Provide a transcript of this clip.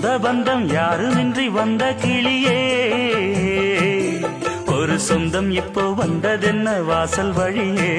சொந்த பந்தம் யாருமின்றி வந்த கிளியே, ஒரு சொந்தம் இப்போ வந்ததென்ன வாசல் வழியே.